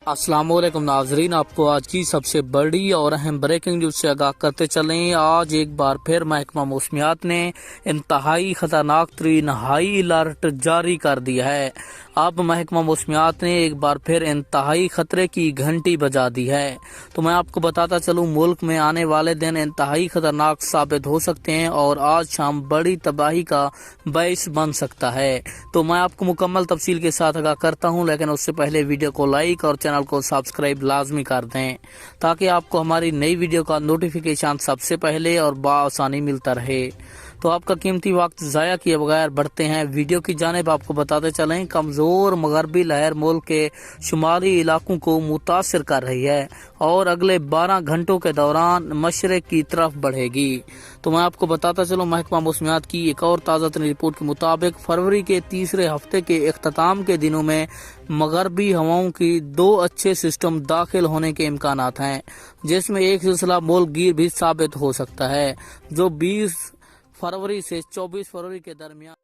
अस्सलाम वालेकुम नाजरीन, आपको आज की सबसे बड़ी और अहम ब्रेकिंग न्यूज से आगाह करते चलें। आज एक बार फिर महकमा मौसमियात ने इंतहाई खतरनाक तरीन हाई अलर्ट जारी कर दिया है। अब महकमा मौसमियात ने एक बार फिर इंतहाई खतरे की घंटी बजा दी है। तो मैं आपको बताता चलूं, मुल्क में आने वाले दिन इंतहाई खतरनाक साबित हो सकते हैं और आज शाम बड़ी तबाही का बाइस बन सकता है। तो मैं आपको मुकम्मल तफसील के साथ आगाह करता हूं, लेकिन उससे पहले वीडियो को लाइक और चैनल को सब्सक्राइब लाजमी कर दें ताकि आपको हमारी नई वीडियो का नोटिफिकेशन सबसे पहले और बआसानी मिलता रहे। तो आपका कीमती वक्त ज़ाया किए बगैर बढ़ते हैं वीडियो की जानिब। आपको बताते चलें, कमज़ोर मगरबी लहर मुल्क के शुमाली इलाकों को मुतासर कर रही है और अगले 12 घंटों के दौरान मशरक़ की तरफ बढ़ेगी। तो मैं आपको बताता चलूँ, महकमा मौसमियात की एक और ताज़ा तरीन रिपोर्ट के मुताबिक फरवरी के तीसरे हफ्ते के इख्तिताम के दिनों में मगरबी हवाओं की 2 अच्छे सिस्टम दाखिल होने के इम्कानात हैं, जिसमें एक सिलसिला मुल्क गिर भी साबित हो सकता है जो 20 फरवरी से 24 फरवरी के दरमियान